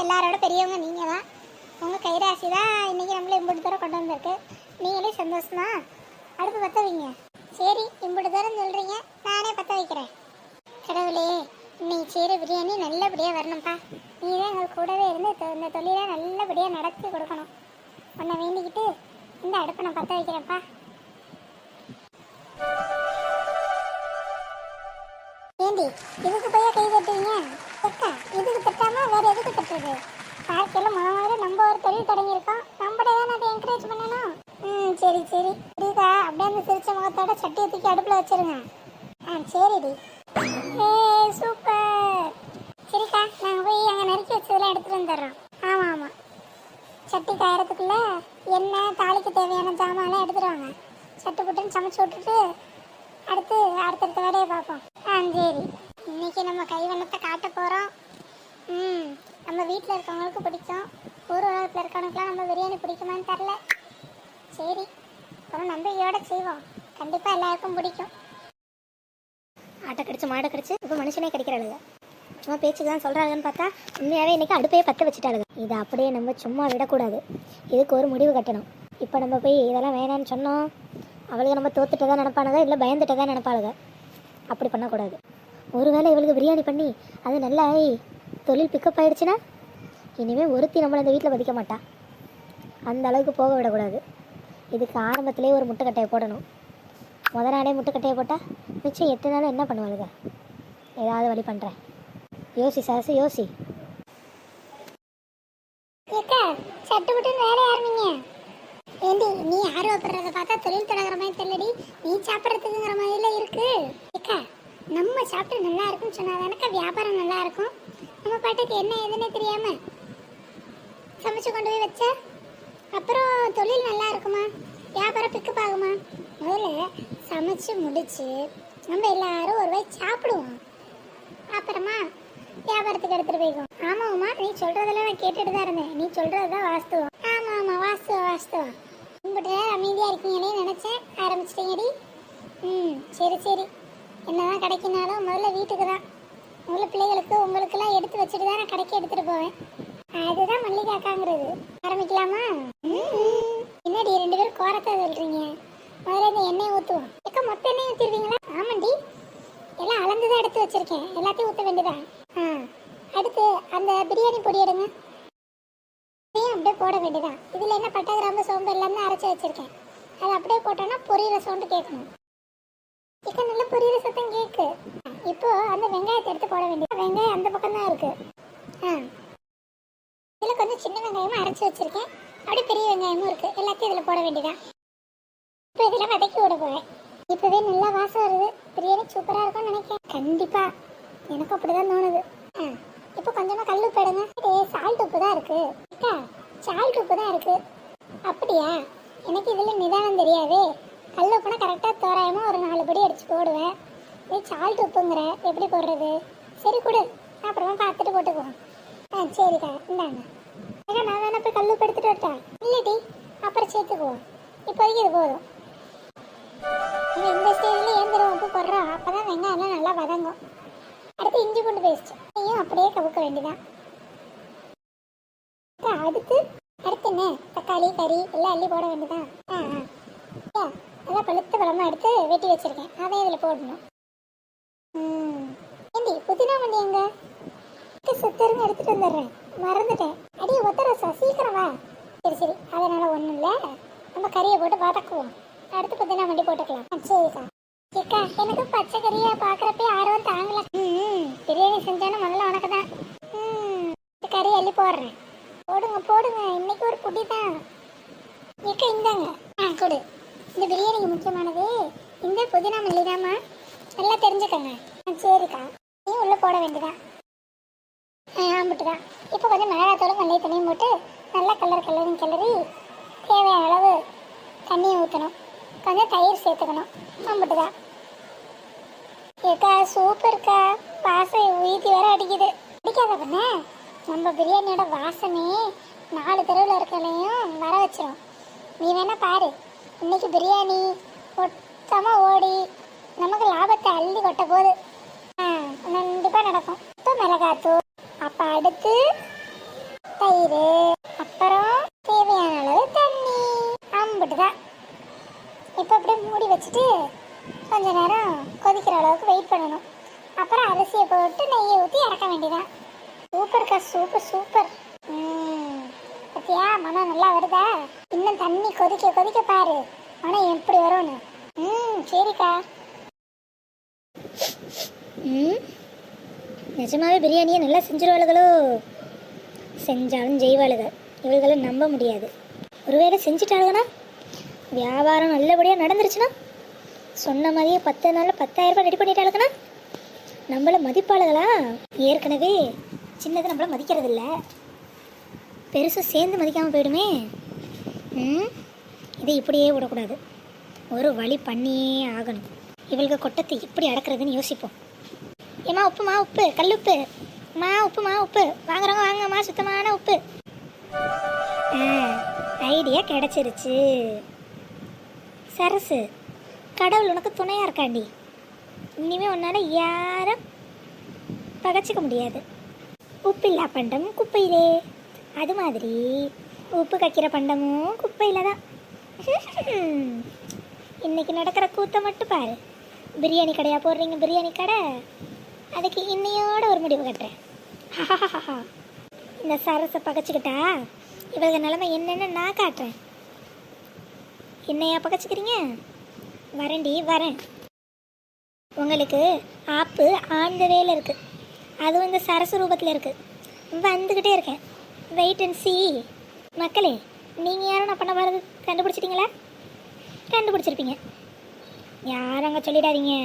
எல்லாரோட பெரியவங்க நீங்கள் தான். உங்கள் கைராசி தான் இன்றைக்கி நம்மளை இம்புட்டு தூரம் கொண்டு வந்திருக்கு. நீங்களே சந்தோஷமா அடுப்பு பற்ற வைங்க. சரி, இம்புட்டு தூரம் சொல்கிறீங்க, நானே பற்ற வைக்கிறேன். கடவுளே, இன்னைக்கு செய்கிற பிரியாணி நல்லபடியாக வரணும்ப்பா. நீ தான் எங்கள் கூடவே இருந்து இந்த தொழிலை நல்லபடியாக நடத்தி கொடுக்கணும். உன்னை வேண்டிக்கிட்டு இந்த அடுப்பை நான் பற்ற வைக்கிறேன்ப்பா. ஏண்டி இதுக்கு போய் கை தட்டுவீங்க? அக்கா, இதுக்கு தட்டாமல் வேறு எதுக்கு தட்டுறது? வாழ்க்கையில் முதல்ல நம்ம ஒரு தொழில் தொடங்கியிருக்கோம், நம்மளே தான் அதை என்கரேஜ் பண்ணணும். சரி சரி புரியுதா? அப்படியே அந்த சிரிச்ச முகத்தோட சட்டியை தூக்கி அடுப்பில் வச்சிருங்க. சரிடி. சூப்பர். சரிக்கா, நாங்கள் போய் அங்கே நறுக்கி வச்சதெல்லாம் எடுத்துகிட்டு வந்துடுறோம். ஆமாம் ஆமாம், சட்டி காயறதுக்குள்ளே எண்ணெய் தாளிக்கு தேவையான ஜாமான்லாம் எடுத்துடுவாங்க. சட்டு புட்டுன்னு சமைச்சு விட்டுட்டு அடுத்தடுத்த வேலையை பார்ப்போம். சரி, இன்னைக்கு நம்ம கைவண்ணத்தை காட்ட போகிறோம். நம்ம வீட்டில் இருக்கவங்களுக்கு பிடிக்கும், ஊர் உலகத்தில் இருக்கவங்களுக்குலாம் நம்ம பிரியாணி பிடிக்குமான்னு தெரில. சரி, ஒரு நம்பிக்கையோடு செய்வோம், கண்டிப்பாக எல்லாருக்கும் பிடிக்கும். ஆட்டை கடிச்சு மாடை கடிச்சு இப்போ மனுஷனே கிடைக்கிறாளுங்க. சும்மா பேச்சுக்கு தான் சொல்கிறாங்கன்னு பார்த்தா உண்மையாகவே இன்றைக்கி அடுப்பையே பற்ற வச்சுட்டாளுங்க. இதை அப்படியே நம்ம சும்மா விடக்கூடாது, இதுக்கு ஒரு முடிவு கட்டணும். இப்போ நம்ம போய் இதெல்லாம் வேணான்னு சொன்னோம், அவளுக்கு நம்ம தோத்துட்டு தான் நினைப்பானுங்க, இல்லை பயந்துட்டு தான் நினைப்பாளுங்க. அப்படி பண்ணக்கூடாது. ஒருவேளை இவளுக்கு பிரியாணி பண்ணி அது நல்லா தொழில் பிக்கப் ஆகிடுச்சுன்னா இனிமேல் ஒருத்தி நம்மளை அந்த வீட்டில் பதிக்க மாட்டா. அந்த அளவுக்கு போக விடக்கூடாது. இதுக்கு ஆரம்பத்திலே ஒரு முட்டைக்கட்டையை போடணும். நாளே முட்டைக்கட்டையை போட்டால் மிச்சம் 8 நாள் என்ன பண்ணுவாளுங்க? ஏதாவது வழி பண்ணுறேன். யோசி சாசு, யோசி. சட்டு புட்டுன்னு வேலை ஆரம்பிங்க. ஏண்டி, நீ ஆர்வப்படுறத பார்த்தா தொழில் தொடங்குற மாதிரி தெரியலடி, நீ சாப்பிட்றதுக்குங்கிற மாதிரிலாம் இருக்கு. ஏக்கா, நம்ம சாப்பிட்டு நல்லா இருக்குன்னு சொன்னாதானக்கா வியாபாரம் நல்லா இருக்கும். நம்ம பாட்டுக்கு என்ன எதுன்னே தெரியாம சமைச்சு கொண்டு போய் வச்சா அப்புறம் தொழில் நல்லா இருக்குமா, வியாபாரம் பிக்கப் ஆகுமா? முதல்ல சமைச்சு முடிச்சு நம்ம எல்லாரும் ஒரு வாய் சாப்பிடுவோம், அப்புறமா வியாபாரத்துக்கு எடுத்துட்டு போய்க்கும். ஆமாம்மா, நீ சொல்றதெல்லாம் நான் கேட்டுட்டு தான் இருந்தேன். நீ சொல்றதுதான் வாஸ்தவம். ஆமா ஆமா, வாஸ்தவம் வாஸ்தவம். உங்கள்கிட்ட அமைதியா இருக்கீங்களே நினைச்சேன், ஆரம்பிச்சிட்டீங்கடி. சரி சரி, என்னதான் கிடைக்கினாலும் முதல்ல வீட்டுக்கு தான், முதல்ல பிள்ளைகளுக்கு உங்களுக்கெல்லாம் எடுத்து வச்சுட்டு தான் நான் கடைக்கு எடுத்துட்டு போவேன். அதுதான் மல்லிகாக்காங்கிறது. ஆரம்பிக்கலாமா? என்னடி 2 பேரும் கோரத்தை சொல்றீங்க? முதல்ல இந்த எண்ணெய் ஊற்றுவோம். எக்க, மொத்த எண்ணெய் ஊற்றிடுவீங்களா? ஆமாண்டி, எல்லாம் அளந்துதான் எடுத்து வச்சிருக்கேன், எல்லாத்தையும் ஊற்ற வேண்டியதான். அடுத்து அந்த பிரியாணி பொடி எடுங்க, அப்படியே போட வேண்டியதான். இதில் என்ன பட்டை கிராம்பு சோம்பு எல்லாமே அரைச்சி வச்சிருக்கேன், அது அப்படியே போட்டோன்னா பொரியிற சவுண்டு கேட்கணும். சிக்கன் நல்லா பொரியிற சத்தம் கேட்கு. இப்போ அந்த வெங்காயத்தை எடுத்து போட வேண்டியது. வெங்காயம் அந்த பக்கம் தான் இருக்கு. இதில் கொஞ்சம் சின்ன வெங்காயமும் அரைச்சி வச்சிருக்கேன், அப்படியே பெரிய வெங்காயமும் இருக்கு, எல்லாத்தையும் இதில் போட வேண்டியதான். இப்போ இதில் வதக்கி விட போவேன். இப்போவே நல்லா வாசம் வருது, பிரியாணி சூப்பராக இருக்கும்னு நினைக்கிறேன். கண்டிப்பா எனக்கு அப்படிதான் தோணுது. இப்போ கொஞ்சமாக கல் உப்பு எடுங்க. சால்ட் உப்பு தான் இருக்கு. சால்ட் உப்பு தான் இருக்கு. அப்படியா? எனக்கு இதில் நிதானம் தெரியாதே. கல் உப்புனா கரெக்டாக தோராயமாக ஒரு 4 படி அடிச்சு போடுவேன். இது சால்ட் உப்புங்கிற எப்படி போடுறது? சரி கொடு, அப்புறமா பார்த்துட்டு போட்டுக்குவோம். சரிக்கா, இந்தாங்க. நான் வேணா போய் கல் உப்பு எடுத்துட்டு வரட்டா? இல்லடி, அப்புறம் சேர்த்துக்குவோம், இப்போதைக்கு இது போதும். இந்த ஸ்டேஜில் ஏந்திரம் உப்பு போடுறோம், அப்போ தான் வெங்காயம்லாம் நல்லா வதங்கும். அடுத்து இஞ்சி பூண்டு பேஸ்ட் அப்படியே கவுக்க வேண்டியதான். அடுத்து என்ன, தக்காளி கறி எல்லாம் அள்ளி போட வேண்டியதான். நல்லா பழுத்த பழமா எடுத்து வெட்டி வச்சிருக்கேன், அதே இதில் போடணும். ஏண்டி, புதினா மண்டி எங்க? சுத்தருங்க எடுத்துட்டு வந்துடுறேன், மறந்துட்டேன். அடி ஒத்தரசா, சீக்கிரம் வா. சரி சரி, அதனால ஒன்றும் இல்லை, நம்ம கறியை போட்டு வதக்குவோம், அடுத்து புதினா மண்டி போட்டுக்கலாம். சரிக்கா. ஏக்கா, எனக்கு பச்சை கறியை பார்க்குறப்பே ஆர்வம் தாங்கல. பிரியாணி செஞ்சாலும் முதல்ல உனக்கு தான். கறி அள்ளி போடுறேன், போடுங்க போடுங்க, இன்னைக்கு ஒரு புடி தான். ஏக்கா இந்தாங்க, கொடு. இந்த பிரியாணிக்கு முக்கியமானது இந்த புதினா மல்லி தாம்மா, நல்லா தெரிஞ்சுக்கோங்க. சரிக்கா, நீ உள்ள போட வேண்டியதான். ஆம்பிட்டுதான். இப்போ கொஞ்சம் மிளகாத்தூளும் மல்லி தண்ணியும் போட்டு நல்லா கலரிங் கிளறி தேவையான அளவு தண்ணியை ஊற்றணும், கொஞ்சம் தயிர் சேர்த்துக்கணும். ஆம்பிட்டுதான். ஏக்கா சூப்பர்க்கா, வாசம் ஊற்றி வேற அடிக்குது. அடிக்காத பண்ண, நம்ம பிரியாணியோட வாசமே 4 தெருவில் இருக்கலையும் வர வச்சிடும். நீ வேணா பாரு, இன்னைக்கு பிரியாணி மொத்தமாக ஓடி நமக்கு லாபத்தை அள்ளி கொட்ட போகுது. கண்டிப்பாக நடக்கும். இப்போ மிளகாத்தூள், அப்போ அடுத்து தயிர், அப்புறம் தேவையான அளவு தண்ணி, அம்பிட்டு தான். இப்போ அப்படியே மூடி வச்சுட்டு கொஞ்ச நேரம் கொதிக்கிற அளவுக்கு வெயிட் பண்ணணும். அப்புறம் அரிசியை போட்டு நெய்யை ஊற்றி இறக்க வேண்டியதான். சூப்பர்க்கா, சூப்பர் சூப்பர். பத்தியா மனம் நல்லா வருதா? இன்னும் தண்ணி கொதிக்க கொதிக்க பாரு மனம் எப்படி வரும்னு. சரிக்கா. நிஜமாவே பிரியாணியை நல்லா செஞ்சிருவாளுகளோ? செஞ்சாலும் செய்வாளுக, இவள்களும் நம்ப முடியாது. ஒருவேளை செஞ்சுட்டாளுங்கன்னா வியாபாரம் நல்லபடியாக நடந்துருச்சுன்னா, சொன்ன மாதிரியே 10 நாளில் 10,000 ரூபாய் ரெடி பண்ணிட்டாளுங்கன்னா நம்மளை மதிப்பாளுகளா? ஏற்கனவே சின்னது நம்மளை மதிக்கிறது இல்லை, பெருசும் சேர்ந்து மதிக்காமல் போயிடுமே. இதை இப்படியே விடக்கூடாது, ஒரு வழி பண்ணியே ஆகணும். இவளுக்கு கொட்டத்தை எப்படி அடக்கிறதுன்னு யோசிப்போம். ஏம்மா உப்புமா, உப்பு, கல் உப்பு, உப்புமா உப்பு வாங்குறவங்க வாங்கம்மா, சுத்தமான உப்பு. ஐடியா கிடைச்சிருச்சு. சரசு, கடவுள் உனக்கு துணையாக இருக்காண்டி. இனிமேல் உன்னால் யாரும் பகச்சிக்க முடியாது. உப்பில்லா பண்டம் குப்பையிலே, அது மாதிரி உப்பு கக்கிற பண்டமும் குப்பையில் தான். இன்னைக்கு நடக்கிற கூத்தை மட்டும் பாரு. பிரியாணி கடையாக போடுறீங்க, பிரியாணி கடை, அதுக்கு இன்னையோட ஒரு முடிவு கட்டுறேன். இந்த சரசை பகச்சிக்கிட்டா இவங்க நிலைமை என்னென்னு நான் காட்டுறேன். என்னையா பகச்சிக்கிறீங்க? வரேன்டி வரேன். உங்களுக்கு ஆப்பு ஆழ்ந்த வேலை இருக்குது, அதுவும் இந்த சரசு ரூபத்தில் இருக்குது. வந்துக்கிட்டே இருக்கேன், வெயிட் அண்ட் சி. மக்களே, நீங்கள் யாரும் நான் பண்ண வரது கண்டுபிடிச்சிட்டிங்களா? கண்டுபிடிச்சிருப்பீங்க. யாரும் அங்கே சொல்லிடாதீங்க.